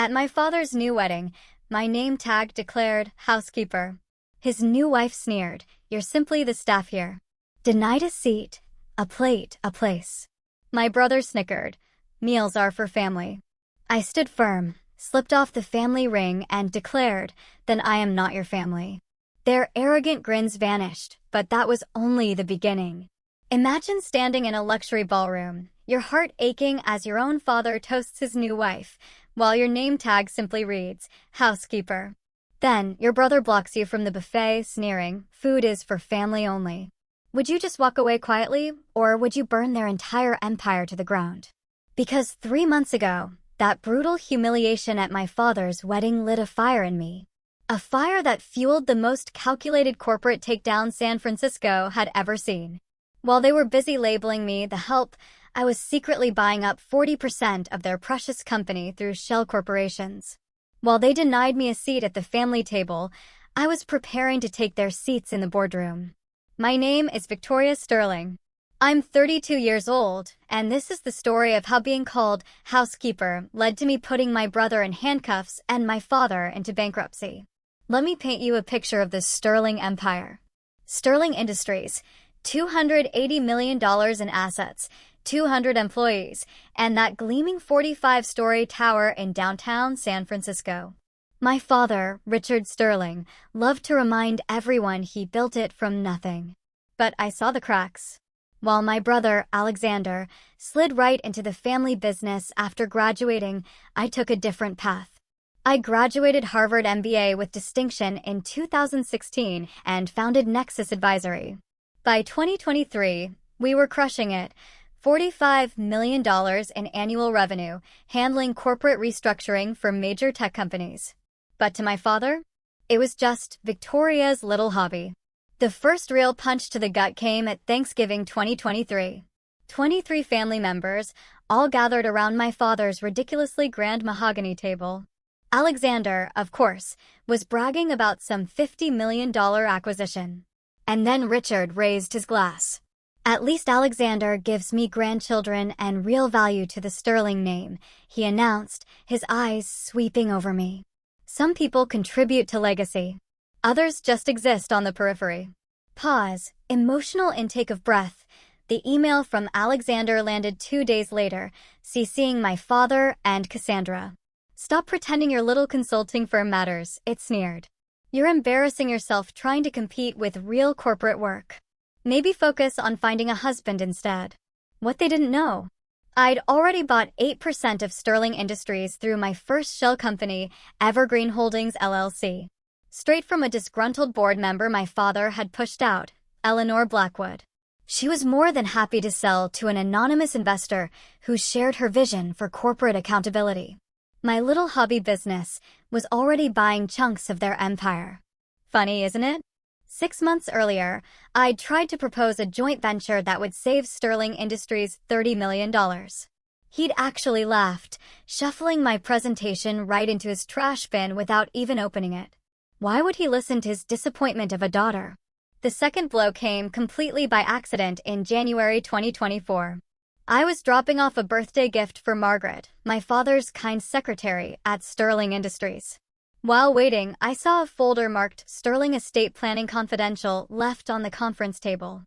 At my father's new wedding, my name tag declared Housekeeper. His new wife sneered, "You're simply the staff here." Denied a seat, a plate, a place. My brother snickered, "Meals are for family." I stood firm, slipped off the family ring and declared, "Then I am not your family." Their arrogant grins vanished, but that was only the beginning. Imagine standing in a luxury ballroom, your heart aching as your own father toasts his new wife, while your name tag simply reads, Housekeeper. Then, your brother blocks you from the buffet, sneering, "Food is for family only." Would you just walk away quietly, or would you burn their entire empire to the ground? Because 3 months ago, that brutal humiliation at my father's wedding lit a fire in me. A fire that fueled the most calculated corporate takedown San Francisco had ever seen. While they were busy labeling me the help, I was secretly buying up 40% of their precious company through shell corporations. While they denied me a seat at the family table, I was preparing to take their seats in the boardroom. My name is Victoria Sterling. I'm 32 years old, and this is the story of how being called Housekeeper led to me putting my brother in handcuffs and my father into bankruptcy. Let me paint you a picture of the Sterling empire. Sterling Industries, $280 million in assets, 200 employees, and that gleaming 45-story tower in downtown San Francisco. My father, Richard Sterling, loved to remind everyone he built it from nothing. But I saw the cracks. While my brother, Alexander, slid right into the family business after graduating, I took a different path. I graduated Harvard MBA with distinction in 2016 and founded Nexus Advisory. By 2023, we were crushing it. $45 million in annual revenue, handling corporate restructuring for major tech companies. But to my father, it was just Victoria's little hobby. The first real punch to the gut came at Thanksgiving 2023. 23 family members, all gathered around my father's ridiculously grand mahogany table. Alexander, of course, was bragging about some $50 million acquisition. And then Richard raised his glass. "At least Alexander gives me grandchildren and real value to the Sterling name," he announced, his eyes sweeping over me. Some people contribute to legacy. Others just exist on the periphery. Pause, emotional intake of breath. The email from Alexander landed 2 days later, CCing my father and Cassandra. "Stop pretending your little consulting firm matters," it sneered. "You're embarrassing yourself trying to compete with real corporate work. Maybe focus on finding a husband instead." What they didn't know. I'd already bought 8% of Sterling Industries through my first shell company, Evergreen Holdings LLC. Straight from a disgruntled board member my father had pushed out, Eleanor Blackwood. She was more than happy to sell to an anonymous investor who shared her vision for corporate accountability. My little hobby business was already buying chunks of their empire. Funny, isn't it? 6 months earlier, I'd tried to propose a joint venture that would save Sterling Industries $30 million. He'd actually laughed, shuffling my presentation right into his trash bin without even opening it. Why would he listen to his disappointment of a daughter? The second blow came completely by accident in January 2024. I was dropping off a birthday gift for Margaret, my father's kind secretary, at Sterling Industries. While waiting, I saw a folder marked Sterling Estate Planning Confidential left on the conference table.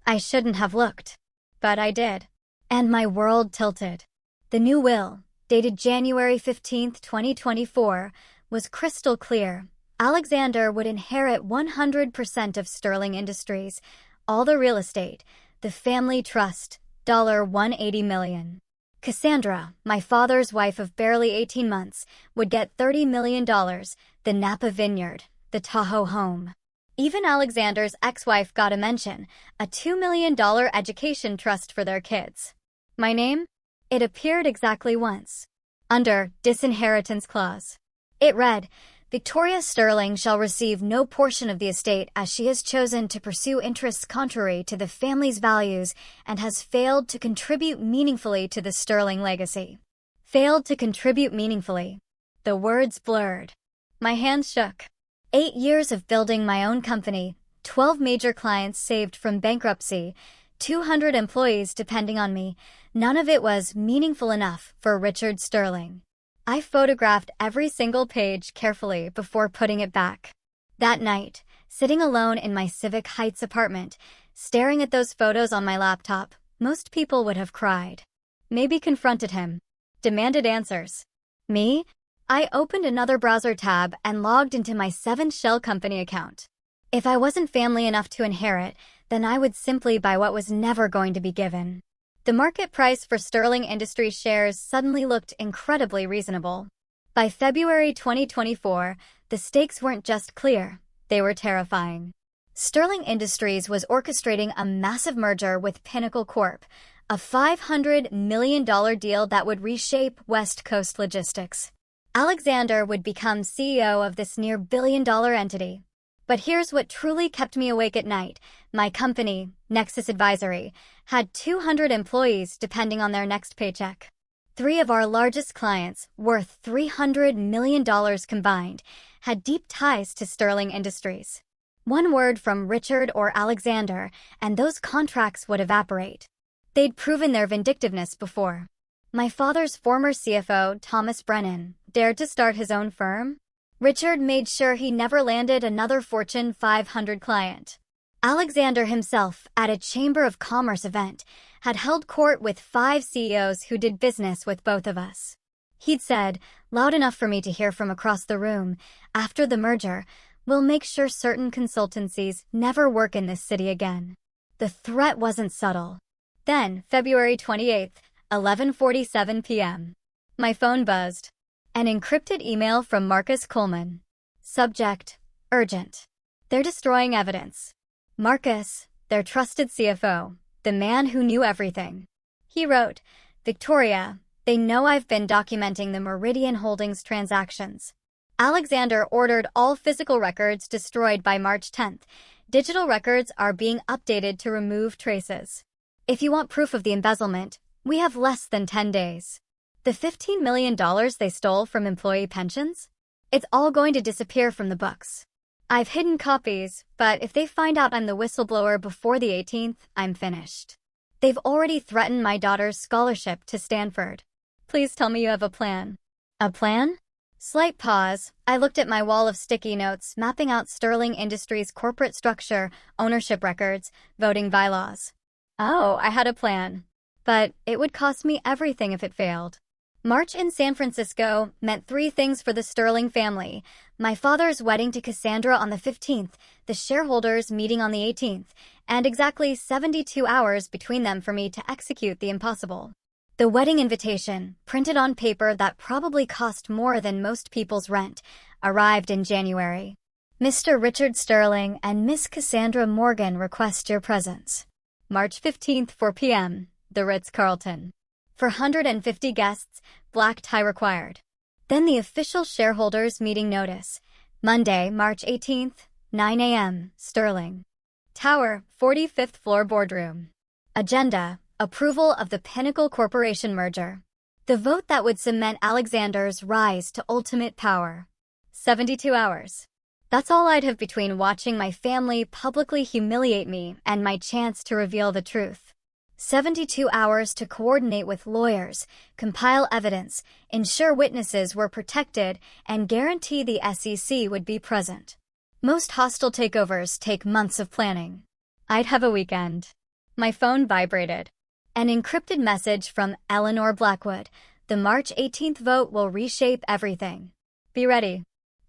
I shouldn't have looked, but I did. And my world tilted. The new will, dated January 15, 2024, was crystal clear. Alexander would inherit 100% of Sterling Industries, all the real estate, the family trust, $180 million. Cassandra, my father's wife of barely 18 months, would get $30 million, the Napa Vineyard, the Tahoe home. Even Alexander's ex-wife got a mention, a $2 million education trust for their kids. My name? It appeared exactly once. Under Disinheritance Clause. It read, "Victoria Sterling shall receive no portion of the estate as she has chosen to pursue interests contrary to the family's values and has failed to contribute meaningfully to the Sterling legacy." Failed to contribute meaningfully. The words blurred. My hands shook. 8 years of building my own company, 12 major clients saved from bankruptcy, 200 employees depending on me, none of it was meaningful enough for Richard Sterling. I photographed every single page carefully before putting it back. That night, sitting alone in my Civic Heights apartment, staring at those photos on my laptop, most people would have cried. Maybe confronted him. Demanded answers. Me? I opened another browser tab and logged into my 7th shell company account. If I wasn't family enough to inherit, then I would simply buy what was never going to be given. The market price for Sterling Industries shares suddenly looked incredibly reasonable. By February 2024, the stakes weren't just clear, they were terrifying. Sterling Industries was orchestrating a massive merger with Pinnacle Corp, a $500 million deal that would reshape West Coast logistics. Alexander would become CEO of this near-billion-dollar entity. But here's what truly kept me awake at night. My company, Nexus Advisory, had 200 employees depending on their next paycheck. 3 of our largest clients, worth $300 million combined, had deep ties to Sterling Industries. One word from Richard or Alexander, and those contracts would evaporate. They'd proven their vindictiveness before. My father's former CFO, Thomas Brennan, dared to start his own firm. Richard made sure he never landed another Fortune 500 client. Alexander himself, at a Chamber of Commerce event, had held court with 5 CEOs who did business with both of us. He'd said, loud enough for me to hear from across the room, after the merger, we'll make sure certain consultancies never work in this city again. The threat wasn't subtle. Then, February 28th, 11:47 p.m. My phone buzzed. An encrypted email from Marcus Coleman. Subject, urgent. They're destroying evidence. Marcus, their trusted CFO, the man who knew everything. He wrote, Victoria, they know I've been documenting the Meridian Holdings transactions. Alexander ordered all physical records destroyed by March 10th. Digital records are being updated to remove traces. If you want proof of the embezzlement, we have less than 10 days. The $15 million they stole from employee pensions? It's all going to disappear from the books. I've hidden copies, but if they find out I'm the whistleblower before the 18th, I'm finished. They've already threatened my daughter's scholarship to Stanford. Please tell me you have a plan. A plan? Slight pause. I looked at my wall of sticky notes mapping out Sterling Industries' corporate structure, ownership records, voting bylaws. Oh, I had a plan. But it would cost me everything if it failed. March in San Francisco meant 3 things for the Sterling family. My father's wedding to Cassandra on the 15th, the shareholders meeting on the 18th, and exactly 72 hours between them for me to execute the impossible. The wedding invitation, printed on paper that probably cost more than most people's rent, arrived in January. Mr. Richard Sterling and Miss Cassandra Morgan request your presence. March 15th, 4 p.m., the Ritz-Carlton. For 150 guests, black tie required. Then the official shareholders meeting notice. Monday, March 18th, 9 a.m., Sterling. Tower, 45th floor boardroom. Agenda, approval of the Pinnacle Corporation merger. The vote that would cement Alexander's rise to ultimate power. 72 hours. That's all I'd have between watching my family publicly humiliate me and my chance to reveal the truth. 72 hours to coordinate with lawyers, compile evidence, ensure witnesses were protected, and guarantee the SEC would be present. Most hostile takeovers take months of planning. I'd have a weekend. My phone vibrated. An encrypted message from Eleanor Blackwood. The March 18th vote will reshape everything. Be ready.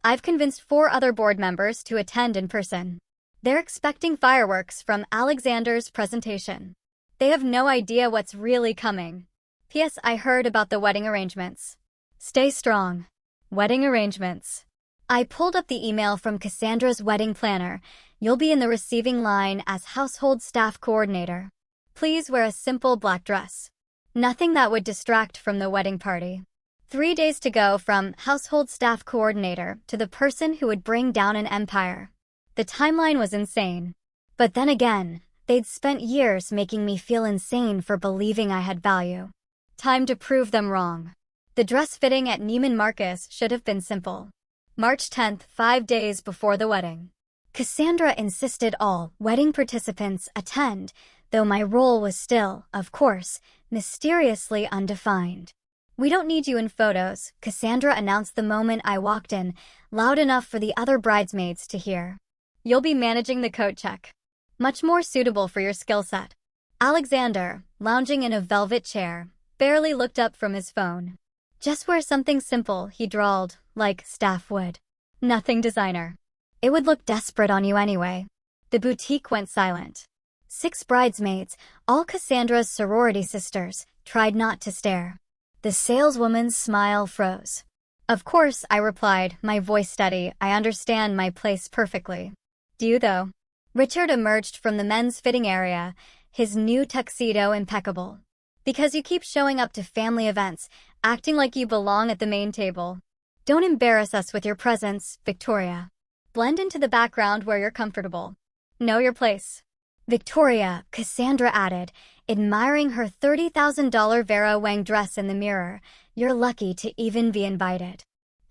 I've convinced 4 other board members to attend in person. They're expecting fireworks from Alexander's presentation. They have no idea what's really coming. P.S. I heard about the wedding arrangements. Stay strong. Wedding arrangements. I pulled up the email from Cassandra's wedding planner. You'll be in the receiving line as household staff coordinator. Please wear a simple black dress. Nothing that would distract from the wedding party. 3 days to go from household staff coordinator to the person who would bring down an empire. The timeline was insane. But then again, they'd spent years making me feel insane for believing I had value. Time to prove them wrong. The dress fitting at Neiman Marcus should have been simple. March 10th, 5 days before the wedding. Cassandra insisted all wedding participants attend, though my role was still, of course, mysteriously undefined. "We don't need you in photos," Cassandra announced the moment I walked in, loud enough for the other bridesmaids to hear. "You'll be managing the coat check. Much more suitable for your skill set." Alexander, lounging in a velvet chair, barely looked up from his phone. "Just wear something simple," he drawled, "like staff would. Nothing designer. It would look desperate on you anyway." The boutique went silent. 6 bridesmaids, all Cassandra's sorority sisters, tried not to stare. The saleswoman's smile froze. "Of course," I replied, my voice steady. "I understand my place perfectly." "Do you, though?" Richard emerged from the men's fitting area, his new tuxedo impeccable. "Because you keep showing up to family events, acting like you belong at the main table. Don't embarrass us with your presence, Victoria. Blend into the background where you're comfortable. Know your place." "Victoria," Cassandra added, admiring her $30,000 Vera Wang dress in the mirror, "you're lucky to even be invited."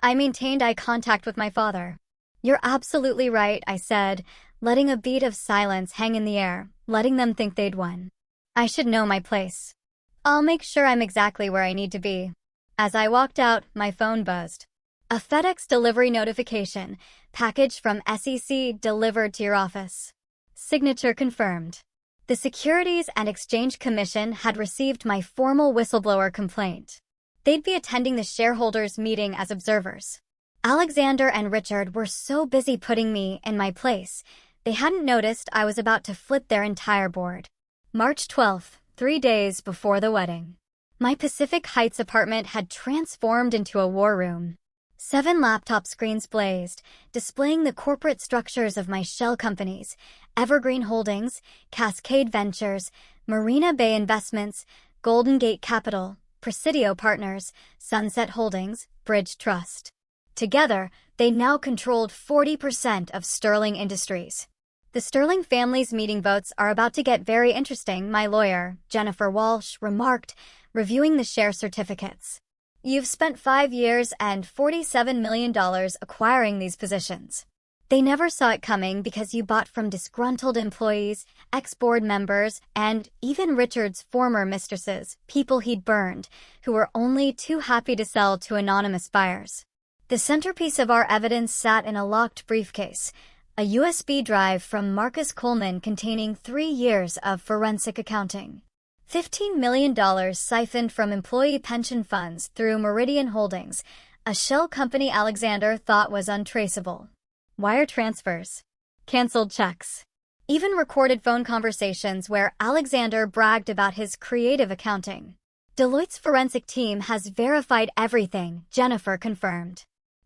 I maintained eye contact with my father. "You're absolutely right," I said, letting a beat of silence hang in the air, letting them think they'd won. "I should know my place. I'll make sure I'm exactly where I need to be." As I walked out, my phone buzzed. A FedEx delivery notification. "Package from SEC delivered to your office. Signature confirmed." The Securities and Exchange Commission had received my formal whistleblower complaint. They'd be attending the shareholders' meeting as observers. Alexander and Richard were so busy putting me in my place, they hadn't noticed I was about to flip their entire board. March 12th, 3 days before the wedding. My Pacific Heights apartment had transformed into a war room. 7 laptop screens blazed, displaying the corporate structures of my shell companies: Evergreen Holdings, Cascade Ventures, Marina Bay Investments, Golden Gate Capital, Presidio Partners, Sunset Holdings, Bridge Trust. Together, they now controlled 40% of Sterling Industries. "The Sterling family's meeting votes are about to get very interesting," my lawyer, Jennifer Walsh, remarked, reviewing the share certificates. "You've spent 5 years and $47 million acquiring these positions. They never saw it coming because you bought from disgruntled employees, ex-board members, and even Richard's former mistresses, people he'd burned, who were only too happy to sell to anonymous buyers. The centerpiece of our evidence sat in a locked briefcase, a USB drive from Marcus Coleman containing 3 years of forensic accounting. $15 million siphoned from employee pension funds through Meridian Holdings, a shell company Alexander thought was untraceable. Wire transfers. Canceled checks. Even recorded phone conversations where Alexander bragged about his creative accounting. Deloitte's forensic team has verified everything, Jennifer confirmed.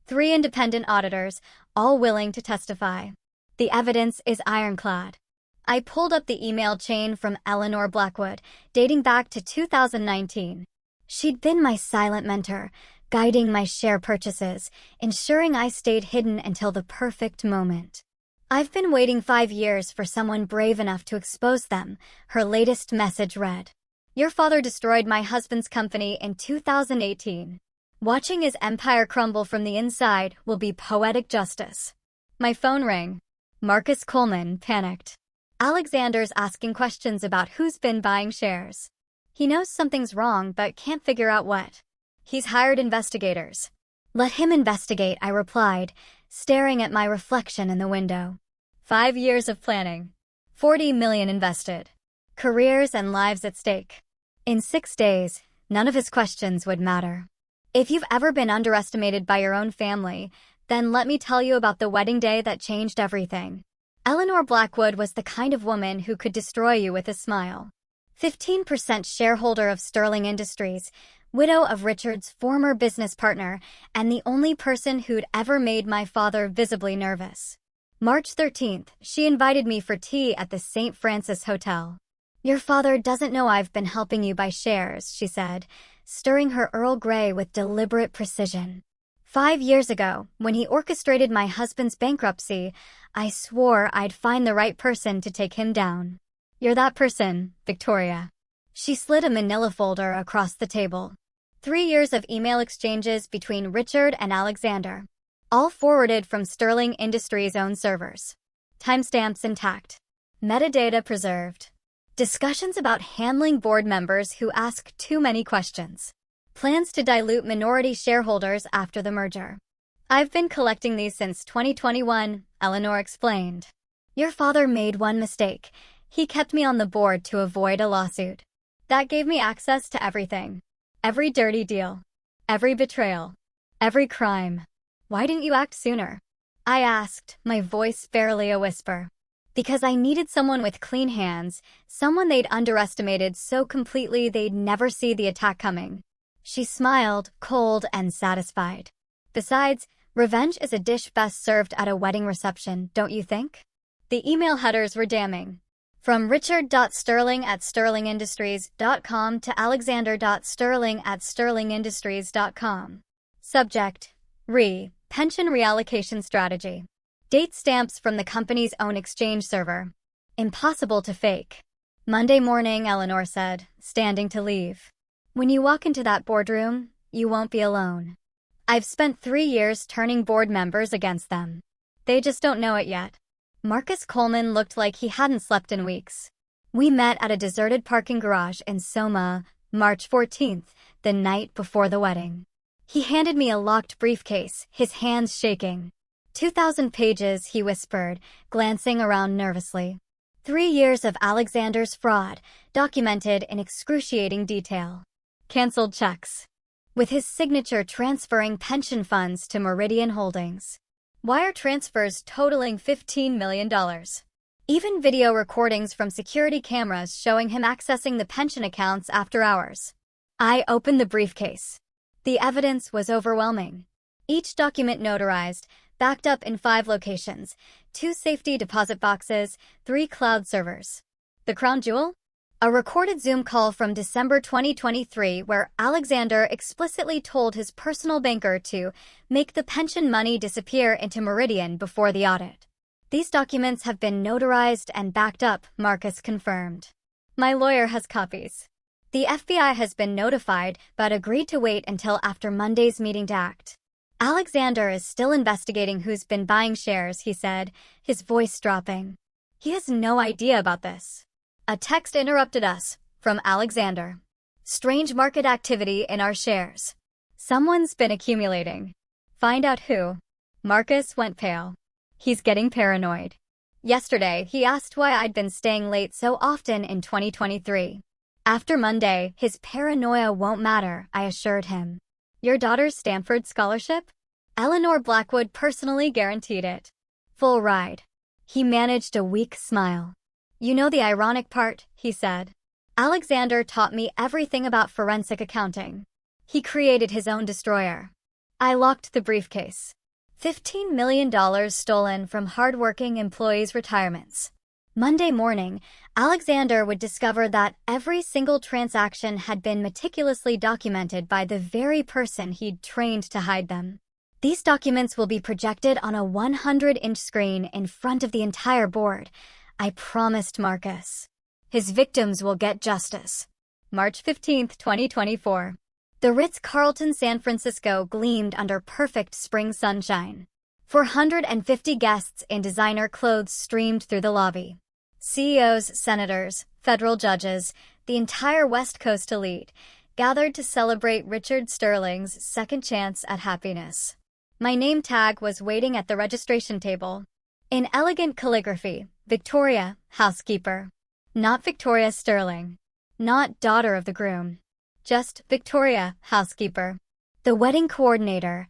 3 independent auditors, all willing to testify. The evidence is ironclad. I pulled up the email chain from Eleanor Blackwood, dating back to 2019. She'd been my silent mentor, guiding my share purchases, ensuring I stayed hidden until the perfect moment. "I've been waiting 5 years for someone brave enough to expose them," her latest message read. "Your father destroyed my husband's company in 2018. Watching his empire crumble from the inside will be poetic justice." My phone rang. Marcus Coleman panicked. "Alexander's asking questions about who's been buying shares. He knows something's wrong but can't figure out what. He's hired investigators." "Let him investigate," I replied, staring at my reflection in the window. 5 years of planning. 40 million invested. Careers and lives at stake. In 6 days, none of his questions would matter. If you've ever been underestimated by your own family, then let me tell you about the wedding day that changed everything. Eleanor Blackwood was the kind of woman who could destroy you with a smile. 15% shareholder of Sterling Industries, widow of Richard's former business partner, and the only person who'd ever made my father visibly nervous. March 13th, she invited me for tea at the St. Francis Hotel. "Your father doesn't know I've been helping you buy shares," she said, stirring her Earl Grey with deliberate precision. 5 years ago, when he orchestrated my husband's bankruptcy, I swore I'd find the right person to take him down. You're that person, Victoria." She slid a manila folder across the table. 3 years of email exchanges between Richard and Alexander, all forwarded from Sterling Industries' own servers. Timestamps intact. Metadata preserved. Discussions about handling board members who ask too many questions. Plans to dilute minority shareholders after the merger. I've been collecting these since 2021, Eleanor explained. Your father made one mistake. He kept me on the board to avoid a lawsuit. That gave me access to everything. Every dirty deal. Every betrayal. Every crime. Why didn't you act sooner? I asked, my voice barely a whisper. Because I needed someone with clean hands, someone they'd underestimated so completely they'd never see the attack coming. She smiled, cold and satisfied. Besides, revenge is a dish best served at a wedding reception, don't you think? The email headers were damning. From richard.sterling@sterlingindustries.com to alexander.sterling@sterlingindustries.com. Subject: Pension reallocation strategy. Date stamps from the company's own exchange server. Impossible to fake. Monday morning, Eleanor said, standing to leave. When you walk into that boardroom, you won't be alone. I've spent 3 years turning board members against them. They just don't know it yet. Marcus Coleman looked like he hadn't slept in weeks. We met at a deserted parking garage in Soma, March 14th, the night before the wedding. He handed me a locked briefcase, his hands shaking. 2,000 pages, he whispered, glancing around nervously. 3 years of Alexander's fraud, documented in excruciating detail. Cancelled checks. With his signature transferring pension funds to Meridian Holdings. Wire transfers totaling $15 million. Even video recordings from security cameras showing him accessing the pension accounts after hours. I opened the briefcase. The evidence was overwhelming. Each document notarized, backed up in 5 locations, 2 safety deposit boxes, 3 cloud servers. The crown jewel? A recorded Zoom call from December 2023 where Alexander explicitly told his personal banker to make the pension money disappear into Meridian before the audit. These documents have been notarized and backed up, Marcus confirmed. My lawyer has copies. The FBI has been notified but agreed to wait until after Monday's meeting to act. Alexander is still investigating who's been buying shares, he said, his voice dropping. He has no idea about this. A text interrupted us, from Alexander. Strange market activity in our shares. Someone's been accumulating. Find out who. Marcus went pale. He's getting paranoid. Yesterday, he asked why I'd been staying late so often in 2023. After Monday, his paranoia won't matter, I assured him. Your daughter's Stanford scholarship? Eleanor Blackwood personally guaranteed it. Full ride. He managed a weak smile. You know the ironic part, he said. Alexander taught me everything about forensic accounting. He created his own destroyer. I locked the briefcase. $15 million stolen from hardworking employees' retirements. Monday morning, Alexander would discover that every single transaction had been meticulously documented by the very person he'd trained to hide them. These documents will be projected on a 100-inch screen in front of the entire board, I promised Marcus. His victims will get justice. March 15, 2024. The Ritz-Carlton San Francisco gleamed under perfect spring sunshine. 450 guests in designer clothes streamed through the lobby. CEOs, senators, federal judges, the entire West Coast elite, gathered to celebrate Richard Sterling's second chance at happiness. My name tag was waiting at the registration table. In elegant calligraphy, Victoria, housekeeper. Not Victoria Sterling. Not daughter of the groom. Just Victoria, housekeeper. The wedding coordinator,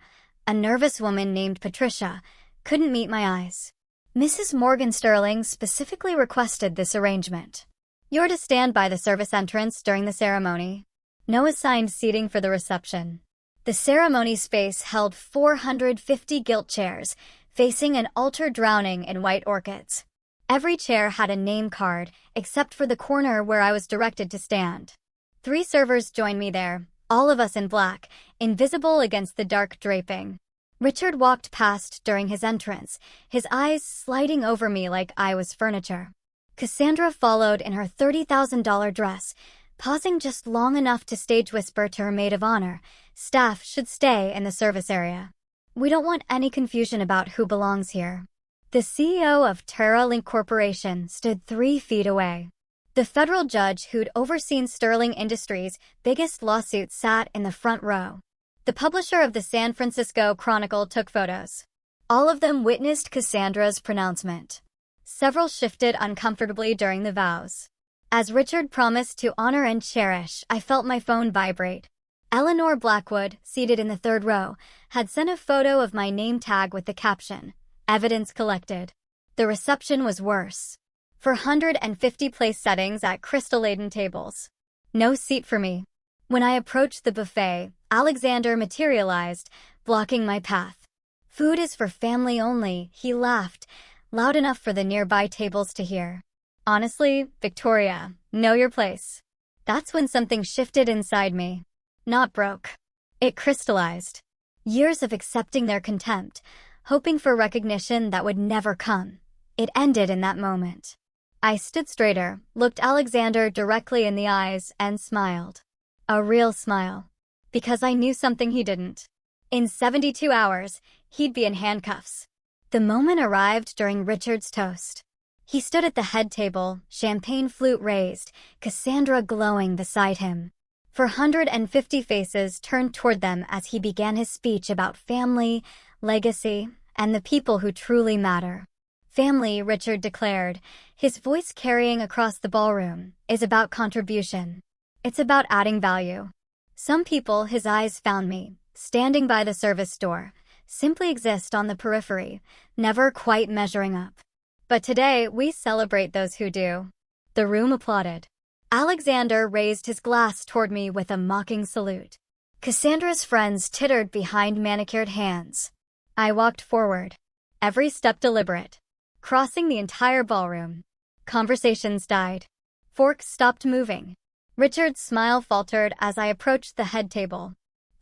a nervous woman named Patricia, couldn't meet my eyes. Mrs. Morgan Sterling specifically requested this arrangement. You're to stand by the service entrance during the ceremony. No assigned seating for the reception. The ceremony space held 450 gilt chairs, facing an altar drowning in white orchids. Every chair had a name card, except for the corner where I was directed to stand. 3 servers joined me there, all of us in black, invisible against the dark draping. Richard walked past during his entrance, his eyes sliding over me like I was furniture. Cassandra followed in her $30,000 dress, pausing just long enough to stage whisper to her maid of honor, staff should stay in the service area. We don't want any confusion about who belongs here. The CEO of TerraLink Corporation stood 3 feet away. The federal judge who'd overseen Sterling Industries' biggest lawsuit sat in the front row. The publisher of the San Francisco Chronicle took photos. All of them witnessed Cassandra's pronouncement. Several shifted uncomfortably during the vows. As Richard promised to honor and cherish, I felt my phone vibrate. Eleanor Blackwood, seated in the third row, had sent a photo of my name tag with the caption, "Evidence collected." The reception was worse. 450 place settings at crystal-laden tables. No seat for me. When I approached the buffet, Alexander materialized, blocking my path. "Food is for family only," he laughed, loud enough for the nearby tables to hear. Honestly, Victoria, know your place. That's when something shifted inside me. Not broke. It crystallized. Years of accepting their contempt, hoping for recognition that would never come. It ended in that moment. I stood straighter, looked Alexander directly in the eyes, and smiled. A real smile. Because I knew something he didn't. In 72 hours, he'd be in handcuffs. The moment arrived during Richard's toast. He stood at the head table, champagne flute raised, Cassandra glowing beside him. 450 faces turned toward them as he began his speech about family, legacy, and the people who truly matter. Family, Richard declared, his voice carrying across the ballroom, is about contribution. It's about adding value. Some people, his eyes found me, standing by the service door, simply exist on the periphery, never quite measuring up. But today, we celebrate those who do. The room applauded. Alexander raised his glass toward me with a mocking salute. Cassandra's friends tittered behind manicured hands. I walked forward, every step deliberate, crossing the entire ballroom. Conversations died. Forks stopped moving. Richard's smile faltered as I approached the head table.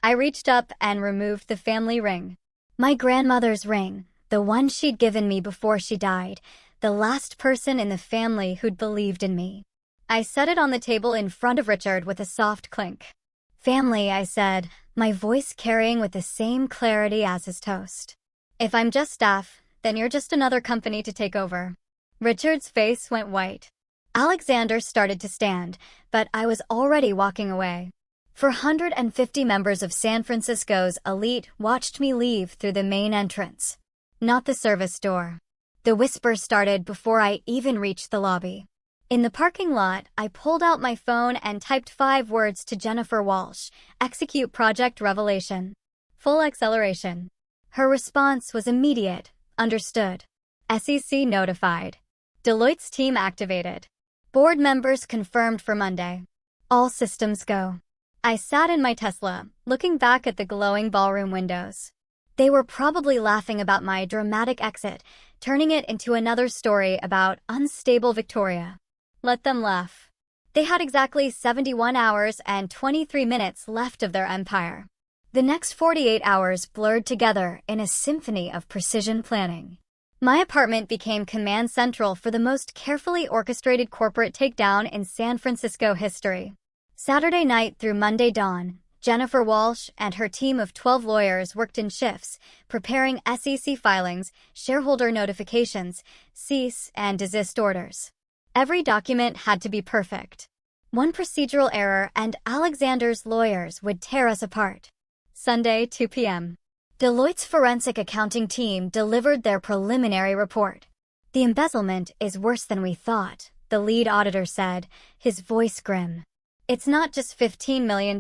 I reached up and removed the family ring. My grandmother's ring, the one she'd given me before she died, the last person in the family who'd believed in me. I set it on the table in front of Richard with a soft clink. "Family," I said, my voice carrying with the same clarity as his toast. "If I'm just staff, then you're just another company to take over." Richard's face went white. Alexander started to stand, but I was already walking away. 450 members of San Francisco's elite watched me leave through the main entrance, not the service door. The whisper started before I even reached the lobby. In the parking lot, I pulled out my phone and typed 5 words to Jennifer Walsh, "Execute Project Revelation. Full acceleration." Her response was immediate, "Understood." SEC notified. Deloitte's team activated. Board members confirmed for Monday. All systems go. I sat in my Tesla, looking back at the glowing ballroom windows. They were probably laughing about my dramatic exit, turning it into another story about unstable Victoria. Let them laugh. They had exactly 71 hours and 23 minutes left of their empire. The next 48 hours blurred together in a symphony of precision planning. My apartment became command central for the most carefully orchestrated corporate takedown in San Francisco history. Saturday night through Monday dawn, Jennifer Walsh and her team of 12 lawyers worked in shifts, preparing SEC filings, shareholder notifications, cease and desist orders. Every document had to be perfect. One procedural error and Alexander's lawyers would tear us apart. Sunday, 2 p.m. Deloitte's forensic accounting team delivered their preliminary report. "The embezzlement is worse than we thought," the lead auditor said, his voice grim. "It's not just $15 million.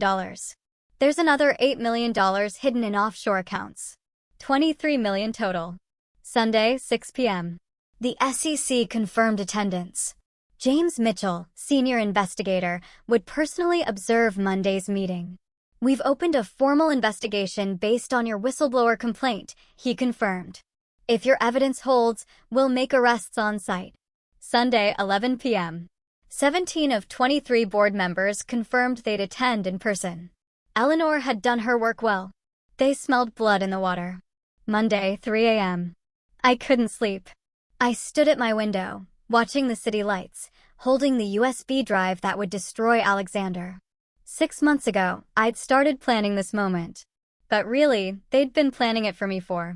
There's another $8 million hidden in offshore accounts. $23 million total." Sunday, 6 p.m. The SEC confirmed attendance. James Mitchell, senior investigator, would personally observe Monday's meeting. "We've opened a formal investigation based on your whistleblower complaint," he confirmed. "If your evidence holds, we'll make arrests on site." Sunday, 11 p.m. 17 of 23 board members confirmed they'd attend in person. Eleanor had done her work well. They smelled blood in the water. Monday, 3 a.m. I couldn't sleep. I stood at my window, watching the city lights, holding the USB drive that would destroy Alexander. 6 months ago, I'd started planning this moment. But really, they'd been planning it for me for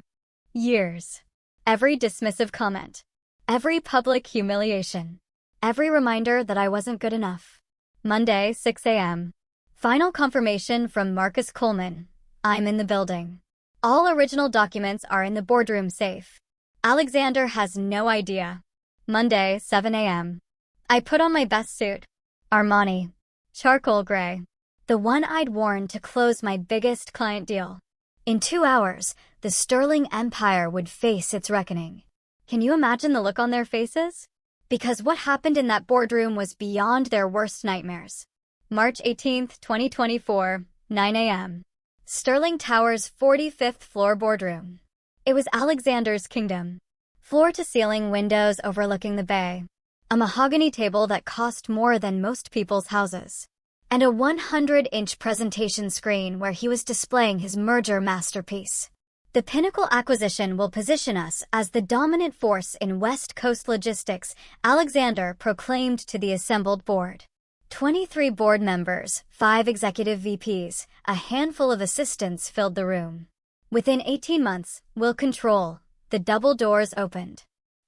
years. Every dismissive comment. Every public humiliation. Every reminder that I wasn't good enough. Monday, 6 a.m. Final confirmation from Marcus Coleman. I'm in the building. All original documents are in the boardroom safe. Alexander has no idea. Monday, 7 a.m. I put on my best suit. Armani. Charcoal gray. The one I'd worn to close my biggest client deal. In 2 hours, the Sterling Empire would face its reckoning. Can you imagine the look on their faces? Because what happened in that boardroom was beyond their worst nightmares. March 18, 2024, 9 a.m. Sterling Tower's 45th floor boardroom. It was Alexander's kingdom. Floor-to-ceiling windows overlooking the bay. A mahogany table that cost more than most people's houses. And a 100-inch presentation screen where he was displaying his merger masterpiece. The Pinnacle acquisition will position us as the dominant force in West Coast logistics, Alexander proclaimed to the assembled board. 23 board members, 5 executive VPs, a handful of assistants filled the room. Within 18 months, we'll control. The double doors opened.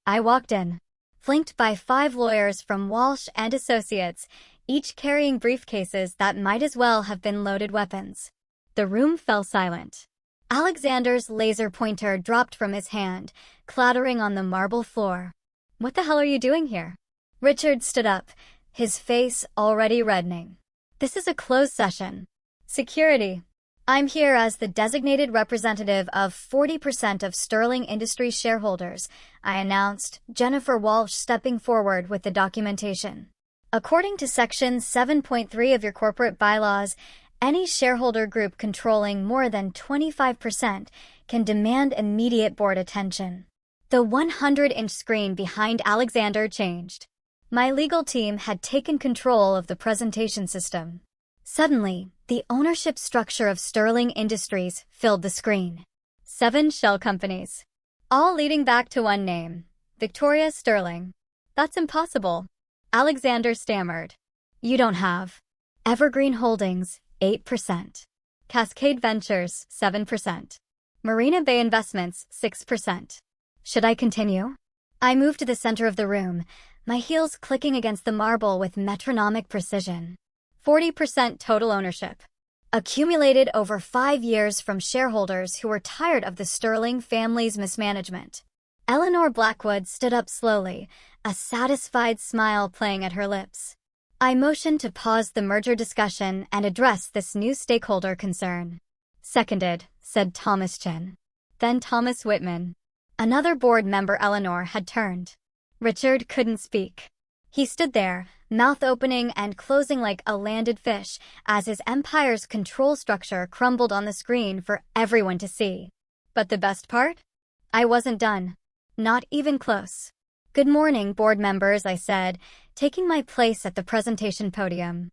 I walked in, flanked by 5 lawyers from Walsh and Associates, each carrying briefcases that might as well have been loaded weapons. The room fell silent. Alexander's laser pointer dropped from his hand, clattering on the marble floor. What the hell are you doing here? Richard stood up, his face already reddening. This is a closed session. Security. I'm here as the designated representative of 40% of Sterling Industries shareholders, I announced, Jennifer Walsh stepping forward with the documentation. According to Section 7.3 of your corporate bylaws, any shareholder group controlling more than 25% can demand immediate board attention. The 100-inch screen behind Alexander changed. My legal team had taken control of the presentation system. Suddenly, the ownership structure of Sterling Industries filled the screen. 7 shell companies, all leading back to one name, Victoria Sterling. That's impossible. Alexander stammered. You don't have. Evergreen Holdings, 8%. Cascade Ventures, 7%. Marina Bay Investments, 6%. Should I continue? I moved to the center of the room, my heels clicking against the marble with metronomic precision. 40% total ownership. Accumulated over 5 years from shareholders who were tired of the Sterling family's mismanagement. Eleanor Blackwood stood up slowly, a satisfied smile playing at her lips. I motioned to pause the merger discussion and address this new stakeholder concern. Seconded, said Thomas Chen. Then Thomas Whitman. Another board member Eleanor had turned. Richard couldn't speak. He stood there, mouth opening and closing like a landed fish, as his empire's control structure crumbled on the screen for everyone to see. But the best part? I wasn't done. Not even close. Good morning, board members, I said, taking my place at the presentation podium.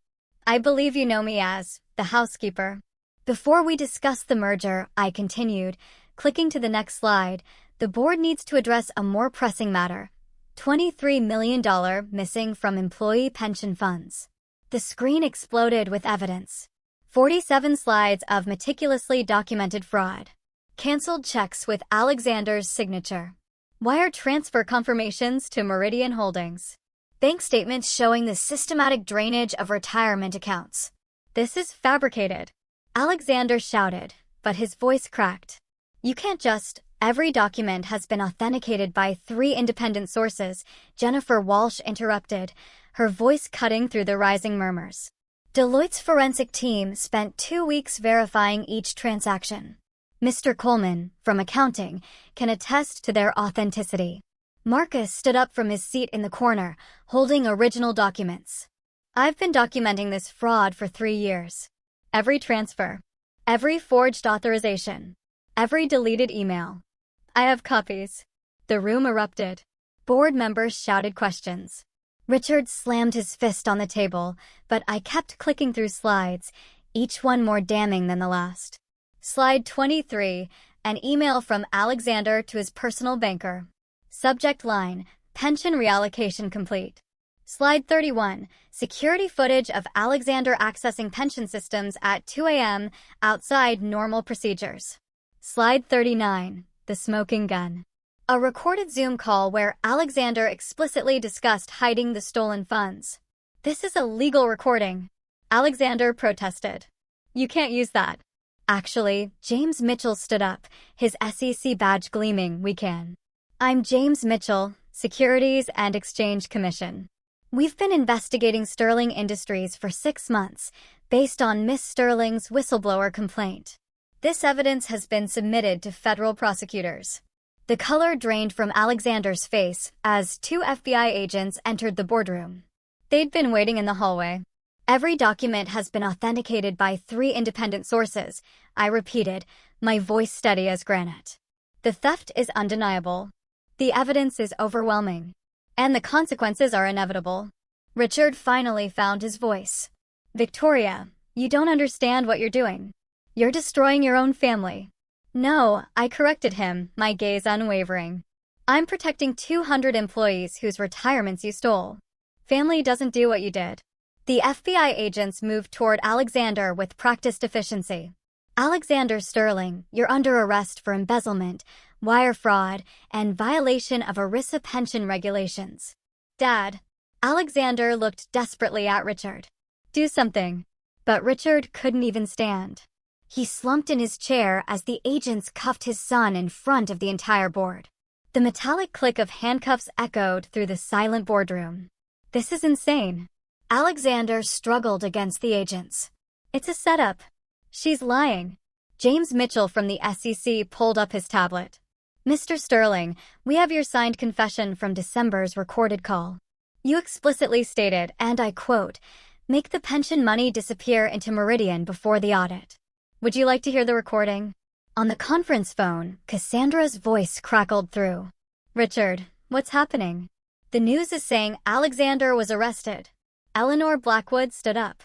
I believe you know me as the Housekeeper. Before we discuss the merger, I continued, clicking to the next slide, the board needs to address a more pressing matter. $23 million missing from employee pension funds. The screen exploded with evidence. 47 slides of meticulously documented fraud. Canceled checks with Alexander's signature. Wire transfer confirmations to Meridian Holdings. Bank statements showing the systematic drainage of retirement accounts. This is fabricated. Alexander shouted, but his voice cracked. You can't just. Every document has been authenticated by 3 independent sources, Jennifer Walsh interrupted, her voice cutting through the rising murmurs. Deloitte's forensic team spent 2 weeks verifying each transaction. Mr. Coleman, from accounting, can attest to their authenticity. Marcus stood up from his seat in the corner, holding original documents. I've been documenting this fraud for 3 years. Every transfer. Every forged authorization. Every deleted email. I have copies. The room erupted. Board members shouted questions. Richard slammed his fist on the table, but I kept clicking through slides, each one more damning than the last. Slide 23, an email from Alexander to his personal banker. Subject line, pension reallocation complete. Slide 31, security footage of Alexander accessing pension systems at 2 a.m. outside normal procedures. Slide 39, the smoking gun. A recorded Zoom call where Alexander explicitly discussed hiding the stolen funds. This is a legal recording. Alexander protested. You can't use that. Actually, James Mitchell stood up, his SEC badge gleaming. We can. I'm James Mitchell, Securities and Exchange Commission. We've been investigating Sterling Industries for 6 months, based on Miss Sterling's whistleblower complaint. This evidence has been submitted to federal prosecutors. The color drained from Alexander's face as 2 FBI agents entered the boardroom. They'd been waiting in the hallway. Every document has been authenticated by 3 independent sources, I repeated, my voice steady as granite. The theft is undeniable. The evidence is overwhelming. And the consequences are inevitable. Richard finally found his voice. Victoria, you don't understand what you're doing. You're destroying your own family. No, I corrected him, my gaze unwavering. I'm protecting 200 employees whose retirements you stole. Family doesn't do what you did. The FBI agents moved toward Alexander with practiced efficiency. Alexander Sterling, you're under arrest for embezzlement, wire fraud, and violation of ERISA pension regulations. Dad. Alexander looked desperately at Richard. Do something. But Richard couldn't even stand. He slumped in his chair as the agents cuffed his son in front of the entire board. The metallic click of handcuffs echoed through the silent boardroom. This is insane. Alexander struggled against the agents. It's a setup. She's lying. James Mitchell from the SEC pulled up his tablet. Mr. Sterling, we have your signed confession from December's recorded call. You explicitly stated, and I quote, make the pension money disappear into Meridian before the audit. Would you like to hear the recording? On the conference phone, Cassandra's voice crackled through. Richard, what's happening? The news is saying Alexander was arrested. Eleanor Blackwood stood up.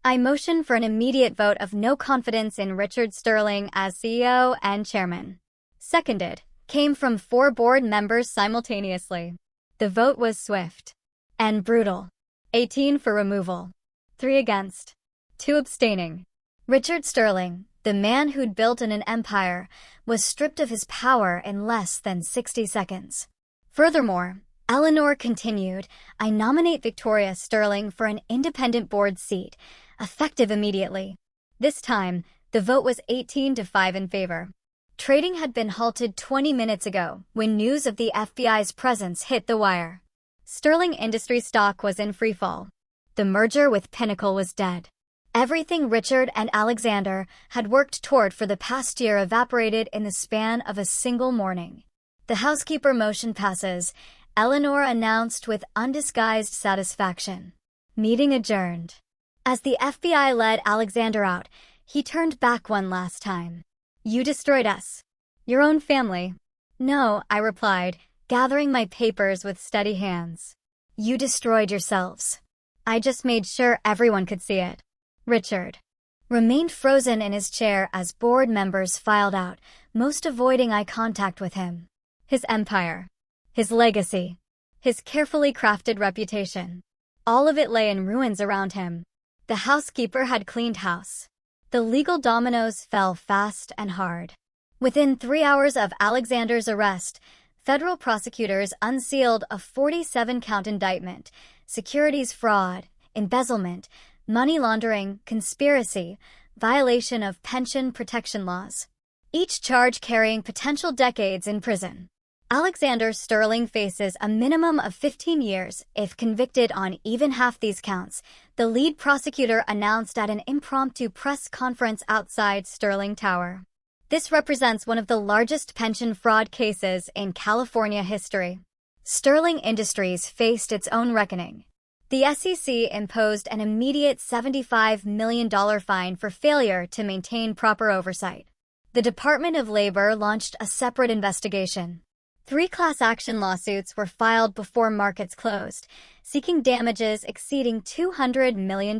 I motion for an immediate vote of no confidence in Richard Sterling as CEO and chairman. Seconded, came from 4 board members simultaneously. The vote was swift and brutal. 18 for removal. 3 against. 2 abstaining. Richard Sterling, the man who'd built an empire, was stripped of his power in less than 60 seconds. Furthermore, Eleanor continued, I nominate Victoria Sterling for an independent board seat, effective immediately. This time, the vote was 18-5 in favor. Trading had been halted 20 minutes ago when news of the FBI's presence hit the wire. Sterling Industries stock was in freefall. The merger with Pinnacle was dead. Everything Richard and Alexander had worked toward for the past year evaporated in the span of a single morning. The housekeeper motion passes, Eleanor announced with undisguised satisfaction. Meeting adjourned. As the FBI led Alexander out, he turned back one last time. You destroyed us. Your own family. No, I replied, gathering my papers with steady hands. You destroyed yourselves. I just made sure everyone could see it. Richard remained frozen in his chair as board members filed out, most avoiding eye contact with him. His empire, his legacy, his carefully crafted reputation. All of it lay in ruins around him. The housekeeper had cleaned house. The legal dominoes fell fast and hard. Within 3 hours of Alexander's arrest, federal prosecutors unsealed a 47-count indictment, securities fraud, embezzlement, money laundering, conspiracy, violation of pension protection laws. Each charge carrying potential decades in prison. Alexander Sterling faces a minimum of 15 years if convicted on even half these counts, the lead prosecutor announced at an impromptu press conference outside Sterling Tower. This represents one of the largest pension fraud cases in California history. Sterling Industries faced its own reckoning. The SEC imposed an immediate $75 million fine for failure to maintain proper oversight. The Department of Labor launched a separate investigation. 3 class action lawsuits were filed before markets closed, seeking damages exceeding $200 million.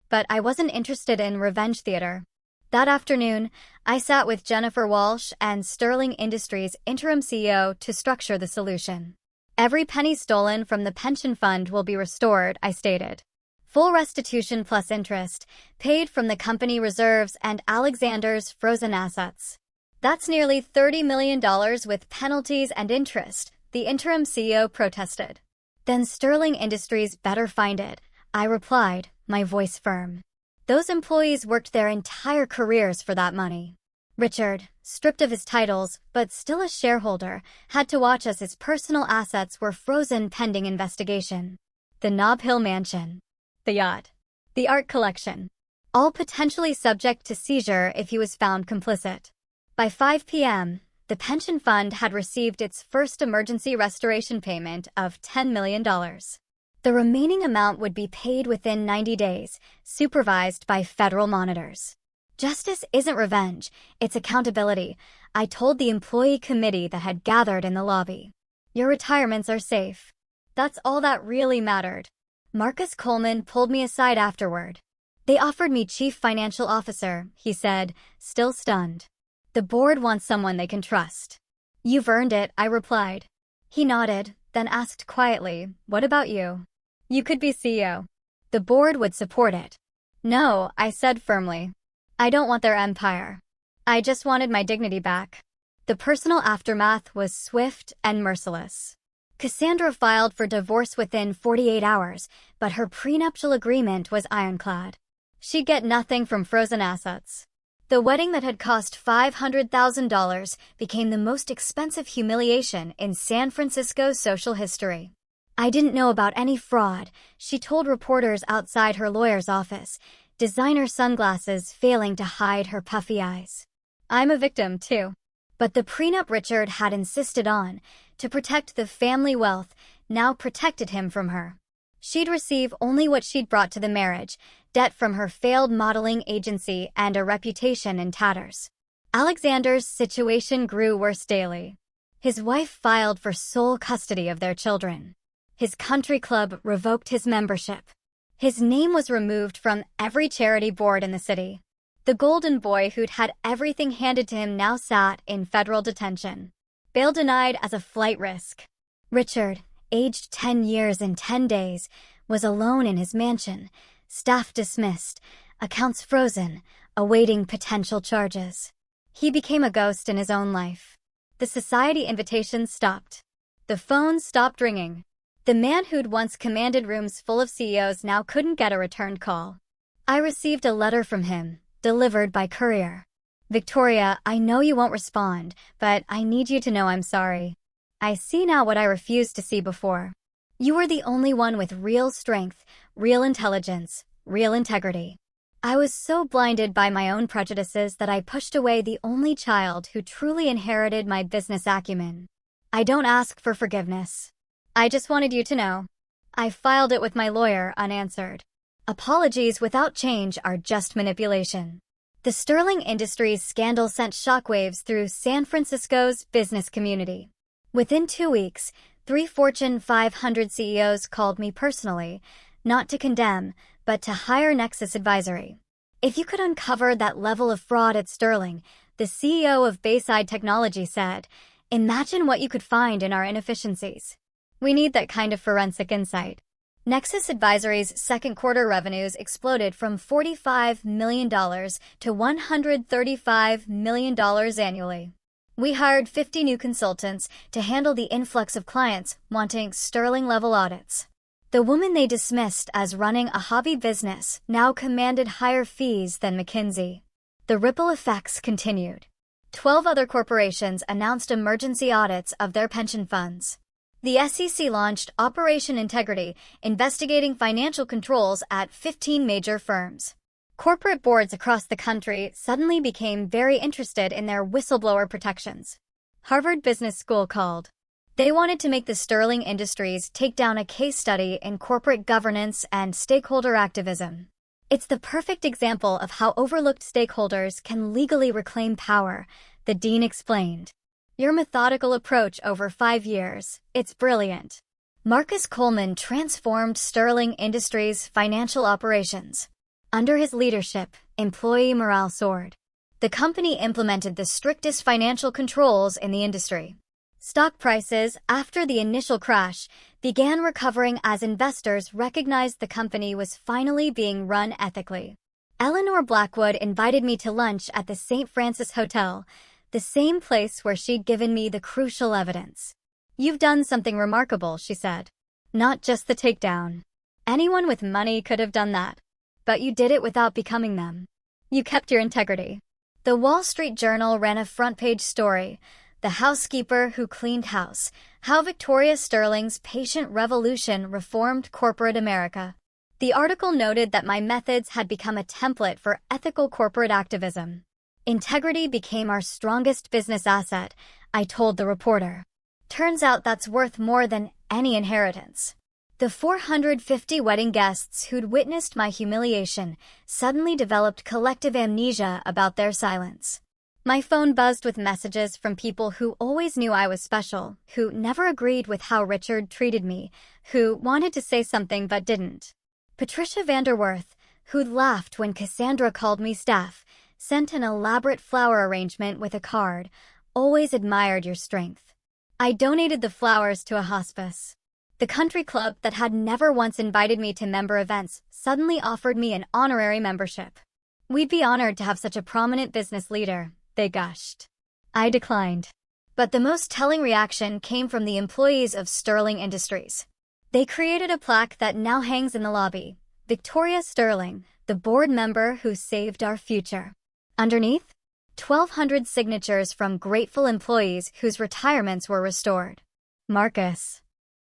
But I wasn't interested in revenge theater. That afternoon, I sat with Jennifer Walsh and Sterling Industries' interim CEO to structure the solution. Every penny stolen from the pension fund will be restored, I stated. Full restitution plus interest, paid from the company reserves and Alexander's frozen assets. That's nearly $30 million with penalties and interest, the interim CEO protested. Then Sterling Industries better find it, I replied, my voice firm. Those employees worked their entire careers for that money. Richard, stripped of his titles, but still a shareholder, had to watch as his personal assets were frozen pending investigation. The Nob Hill Mansion, the yacht, the art collection, all potentially subject to seizure if he was found complicit. By 5 p.m., the pension fund had received its first emergency restoration payment of $10 million. The remaining amount would be paid within 90 days, supervised by federal monitors. Justice isn't revenge, it's accountability, I told the employee committee that had gathered in the lobby. Your retirements are safe. That's all that really mattered. Marcus Coleman pulled me aside afterward. They offered me chief financial officer, he said, still stunned. The board wants someone they can trust. You've earned it, I replied. He nodded, then asked quietly, what about you? You could be CEO. The board would support it. No, I said firmly. I don't want their empire. I just wanted my dignity back. The personal aftermath was swift and merciless. Cassandra filed for divorce within 48 hours, but her prenuptial agreement was ironclad. She'd get nothing from frozen assets. The wedding that had cost $500,000 became the most expensive humiliation in San Francisco's social history. I didn't know about any fraud, she told reporters outside her lawyer's office, designer sunglasses failing to hide her puffy eyes. I'm a victim, too. But the prenup Richard had insisted on, to protect the family wealth, now protected him from her. She'd receive only what she'd brought to the marriage, debt from her failed modeling agency and a reputation in tatters. Alexander's situation grew worse daily. His wife filed for sole custody of their children. His country club revoked his membership. His name was removed from every charity board in the city. The golden boy who'd had everything handed to him now sat in federal detention. Bail denied as a flight risk. Richard, aged 10 years and 10 days, was alone in his mansion, staff dismissed, accounts frozen, awaiting potential charges. He became a ghost in his own life. The society invitations stopped. The phones stopped ringing. The man who'd once commanded rooms full of CEOs now couldn't get a returned call. I received a letter from him, delivered by courier. Victoria, I know you won't respond, but I need you to know I'm sorry. I see now what I refused to see before. You were the only one with real strength, real intelligence, real integrity. I was so blinded by my own prejudices that I pushed away the only child who truly inherited my business acumen. I don't ask for forgiveness. I just wanted you to know. I filed it with my lawyer unanswered. Apologies without change are just manipulation. The Sterling Industries scandal sent shockwaves through San Francisco's business community. Within 2 weeks, 3 Fortune 500 CEOs called me personally, not to condemn, but to hire Nexus Advisory. If you could uncover that level of fraud at Sterling, the CEO of Bayside Technology said, imagine what you could find in our inefficiencies. We need that kind of forensic insight. Nexus Advisory's second quarter revenues exploded from $45 million to $135 million annually. We hired 50 new consultants to handle the influx of clients wanting Sterling-level audits. The woman they dismissed as running a hobby business now commanded higher fees than McKinsey. The ripple effects continued. 12 other corporations announced emergency audits of their pension funds. The SEC launched Operation Integrity, investigating financial controls at 15 major firms. Corporate boards across the country suddenly became very interested in their whistleblower protections. Harvard Business School called. They wanted to make the Sterling Industries take down a case study in corporate governance and stakeholder activism. It's the perfect example of how overlooked stakeholders can legally reclaim power, the dean explained. Your methodical approach over 5 years, it's brilliant. Marcus Coleman transformed Sterling Industries' financial operations. Under his leadership, employee morale soared. The company implemented the strictest financial controls in the industry. Stock prices, after the initial crash, began recovering as investors recognized the company was finally being run ethically. Eleanor Blackwood invited me to lunch at the St. Francis Hotel, the same place where she'd given me the crucial evidence. "You've done something remarkable," she said. "Not just the takedown. Anyone with money could have done that. But you did it without becoming them. You kept your integrity." The Wall Street Journal ran a front-page story, "The Housekeeper Who Cleaned House: How Victoria Sterling's Patient Revolution Reformed Corporate America." The article noted that my methods had become a template for ethical corporate activism. "Integrity became our strongest business asset," I told the reporter. "Turns out that's worth more than any inheritance." The 450 wedding guests who'd witnessed my humiliation suddenly developed collective amnesia about their silence. My phone buzzed with messages from people who always knew I was special, who never agreed with how Richard treated me, who wanted to say something but didn't. Patricia Vanderworth, who'd laughed when Cassandra called me staff, sent an elaborate flower arrangement with a card, "Always admired your strength." I donated the flowers to a hospice. The country club that had never once invited me to member events suddenly offered me an honorary membership. "We'd be honored to have such a prominent business leader," they gushed. I declined. But the most telling reaction came from the employees of Sterling Industries. They created a plaque that now hangs in the lobby. "Victoria Sterling, the board member who saved our future." Underneath, 1,200 signatures from grateful employees whose retirements were restored. Marcus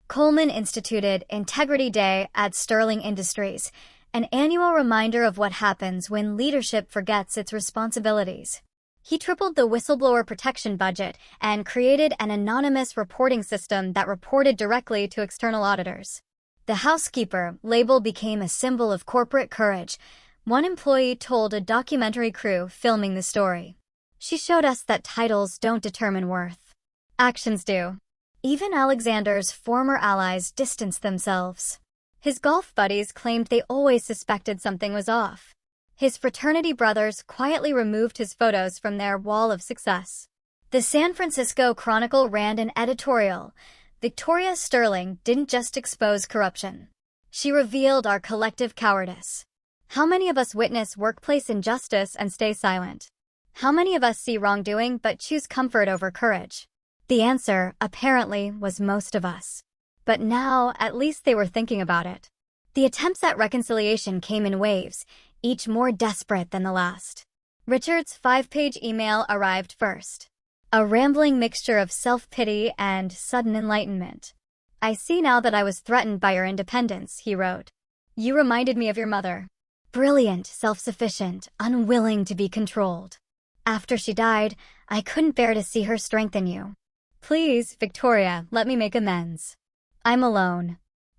Coleman instituted Integrity Day at Sterling Industries, an annual reminder of what happens when leadership forgets its responsibilities. He tripled the whistleblower protection budget and created an anonymous reporting system that reported directly to external auditors. The Housekeeper label became a symbol of corporate courage, one employee told a documentary crew filming the story. "She showed us that titles don't determine worth. Actions do." Even Alexander's former allies distanced themselves. His golf buddies claimed they always suspected something was off. His fraternity brothers quietly removed his photos from their wall of success. The San Francisco Chronicle ran an editorial. "Victoria Sterling didn't just expose corruption. She revealed our collective cowardice." How many of us witness workplace injustice and stay silent? How many of us see wrongdoing but choose comfort over courage? The answer, apparently, was most of us. But now, at least they were thinking about it. The attempts at reconciliation came in waves, each more desperate than the last. Richard's 5-page email arrived first. A rambling mixture of self-pity and sudden enlightenment. "I see now that I was threatened by your independence," he wrote. "You reminded me of your mother. Brilliant, self-sufficient, unwilling to be controlled. After she died, I couldn't bear to see her strengthen you. Please, Victoria, let me make amends. I'm alone.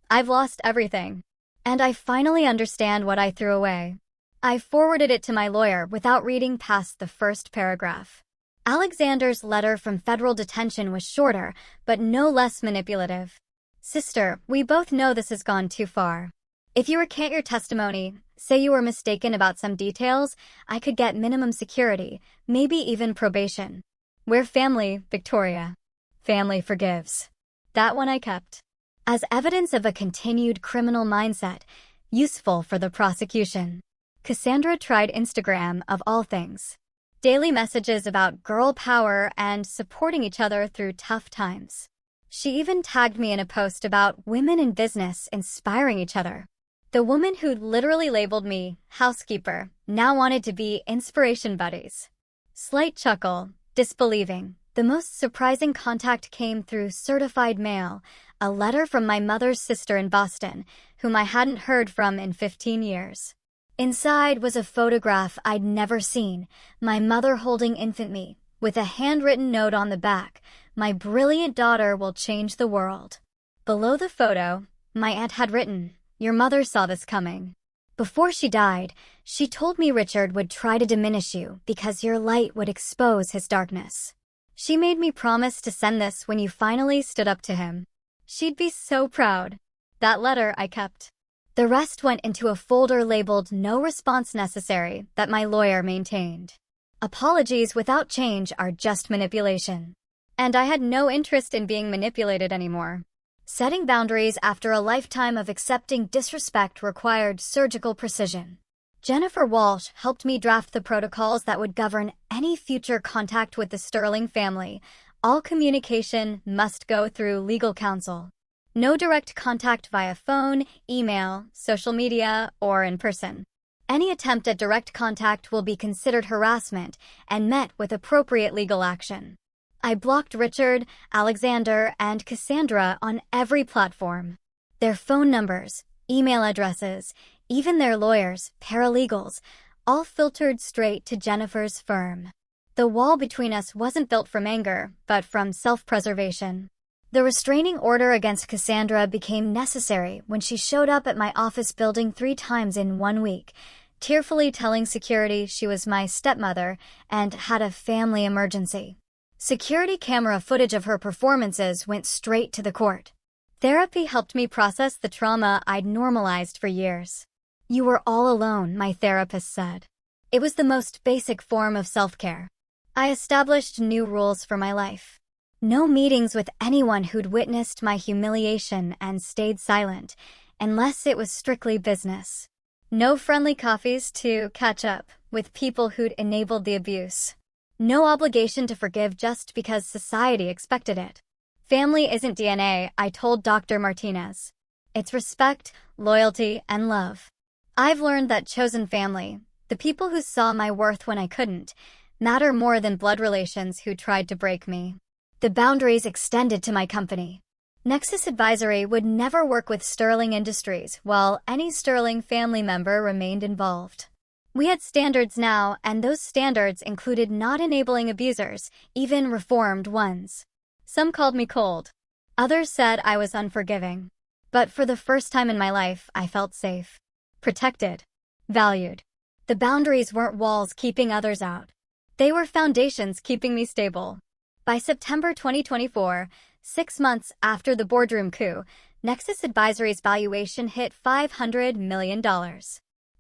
I've lost everything. And I finally understand what I threw away." I forwarded it to my lawyer without reading past the first paragraph. Alexander's letter from federal detention was shorter, but no less manipulative. "Sister, we both know this has gone too far. If you recant your testimony, say you were mistaken about some details, I could get minimum security, maybe even probation. We're family, Victoria. Family forgives." That one I kept. As evidence of a continued criminal mindset, useful for the prosecution. Cassandra tried Instagram, of all things. Daily messages about girl power and supporting each other through tough times. She even tagged me in a post about women in business inspiring each other. The woman who'd literally labeled me housekeeper now wanted to be inspiration buddies. Slight chuckle, disbelieving. The most surprising contact came through certified mail, a letter from my mother's sister in Boston, whom I hadn't heard from in 15 years. Inside was a photograph I'd never seen, my mother holding infant me, with a handwritten note on the back, "My brilliant daughter will change the world." Below the photo, my aunt had written, "Your mother saw this coming. Before she died, she told me Richard would try to diminish you because your light would expose his darkness. She made me promise to send this when you finally stood up to him. She'd be so proud." That letter I kept. The rest went into a folder labeled "No response necessary" that my lawyer maintained. Apologies without change are just manipulation. And I had no interest in being manipulated anymore. Setting boundaries after a lifetime of accepting disrespect required surgical precision. Jennifer Walsh helped me draft the protocols that would govern any future contact with the Sterling family. All communication must go through legal counsel. No direct contact via phone, email, social media, or in person. Any attempt at direct contact will be considered harassment and met with appropriate legal action. I blocked Richard, Alexander, and Cassandra on every platform. Their phone numbers, email addresses, even their lawyers, paralegals, all filtered straight to Jennifer's firm. The wall between us wasn't built from anger, but from self-preservation. The restraining order against Cassandra became necessary when she showed up at my office building 3 times in 1 week, tearfully telling security she was my stepmother and had a family emergency. Security camera footage of her performances went straight to the court. Therapy helped me process the trauma I'd normalized for years. "You were all alone," my therapist said. It was the most basic form of self-care. I established new rules for my life. No meetings with anyone who'd witnessed my humiliation and stayed silent, unless it was strictly business. No friendly coffees to catch up with people who'd enabled the abuse. No obligation to forgive just because society expected it. Family isn't DNA, I told Dr. Martinez. It's respect, loyalty, and love. I've learned that chosen family, the people who saw my worth when I couldn't, matter more than blood relations who tried to break me. The boundaries extended to my company. Nexus Advisory would never work with Sterling Industries while any Sterling family member remained involved. We had standards now, and those standards included not enabling abusers, even reformed ones. Some called me cold. Others said I was unforgiving. But for the first time in my life, I felt safe, protected, valued. The boundaries weren't walls keeping others out. They were foundations keeping me stable. By September 2024, 6 months after the boardroom coup, Nexus Advisory's valuation hit $500 million.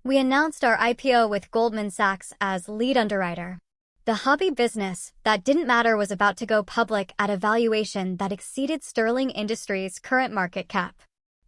We announced our IPO with Goldman Sachs as lead underwriter. The hobby business that didn't matter was about to go public at a valuation that exceeded Sterling Industries' current market cap.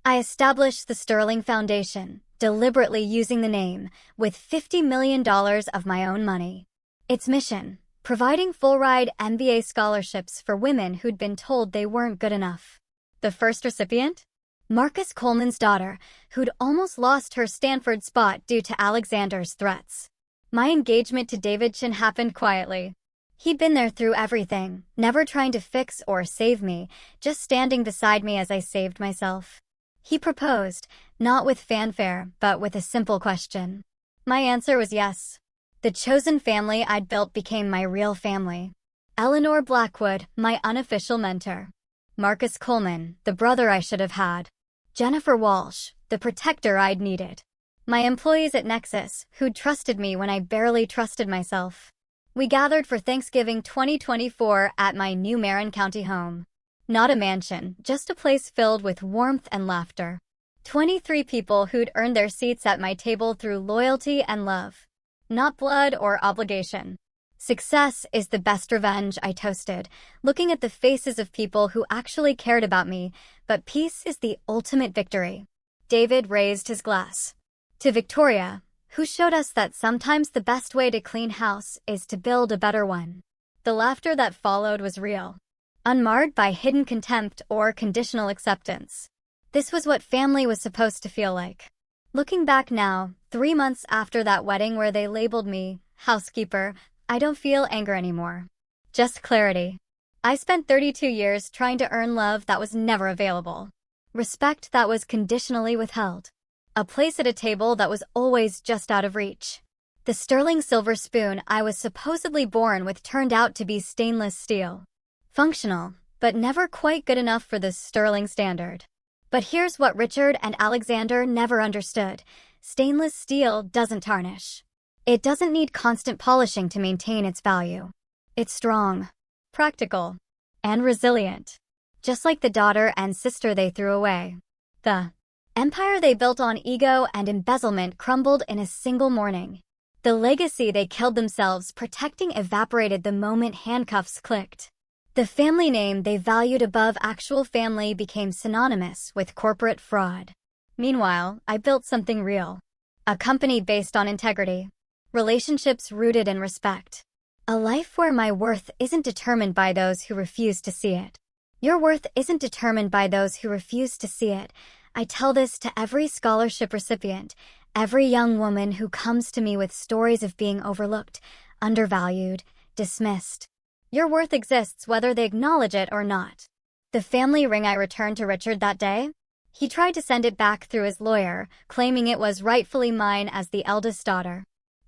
I established the Sterling Foundation, deliberately using the name, with $50 million of my own money. Its mission: providing full-ride MBA scholarships for women who'd been told they weren't good enough. The first recipient? Marcus Coleman's daughter, who'd almost lost her Stanford spot due to Alexander's threats. My engagement to Davidson happened quietly. He'd been there through everything, never trying to fix or save me, just standing beside me as I saved myself. He proposed, not with fanfare, but with a simple question. My answer was yes. The chosen family I'd built became my real family. Eleanor Blackwood, my unofficial mentor. Marcus Coleman, the brother I should have had. Jennifer Walsh, the protector I'd needed. My employees at Nexus, who'd trusted me when I barely trusted myself. We gathered for Thanksgiving 2024 at my new Marin County home. Not a mansion, just a place filled with warmth and laughter. 23 people who'd earned their seats at my table through loyalty and love. Not blood or obligation. Success is the best revenge, I toasted, looking at the faces of people who actually cared about me, but peace is the ultimate victory. David raised his glass. To Victoria, who showed us that sometimes the best way to clean house is to build a better one. The laughter that followed was real, unmarred by hidden contempt or conditional acceptance. This was what family was supposed to feel like. Looking back now, 3 months after that wedding where they labeled me housekeeper, I don't feel anger anymore. Just clarity. I spent 32 years trying to earn love that was never available. Respect that was conditionally withheld. A place at a table that was always just out of reach. The sterling silver spoon I was supposedly born with turned out to be stainless steel. Functional, but never quite good enough for the sterling standard. But here's what Richard and Alexander never understood. Stainless steel doesn't tarnish. It doesn't need constant polishing to maintain its value. It's strong, practical, and resilient. Just like the daughter and sister they threw away. The empire they built on ego and embezzlement crumbled in a single morning. The legacy they killed themselves protecting evaporated the moment handcuffs clicked. The family name they valued above actual family became synonymous with corporate fraud. Meanwhile, I built something real. A company based on integrity. Relationships rooted in respect. A life where my worth isn't determined by those who refuse to see it. Your worth isn't determined by those who refuse to see it. I tell this to every scholarship recipient, every young woman who comes to me with stories of being overlooked, undervalued, dismissed. Your worth exists whether they acknowledge it or not. The family ring I returned to Richard that day? He tried to send it back through his lawyer, claiming it was rightfully mine as the eldest daughter.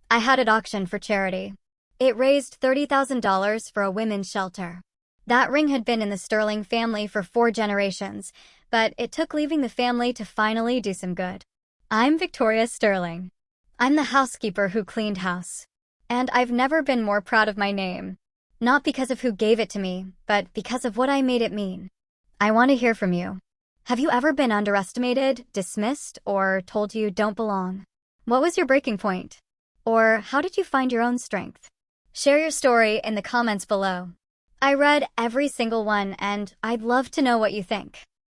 I had it auctioned for charity. It raised $30,000 for a women's shelter. That ring had been in the Sterling family for 4 generations, but it took leaving the family to finally do some good. I'm Victoria Sterling. I'm the housekeeper who cleaned house. And I've never been more proud of my name. Not because of who gave it to me, but because of what I made it mean. I want to hear from you. Have you ever been underestimated, dismissed, or told you don't belong? What was your breaking point? Or how did you find your own strength? Share your story in the comments below. I read every single one, and I'd love to know what you think.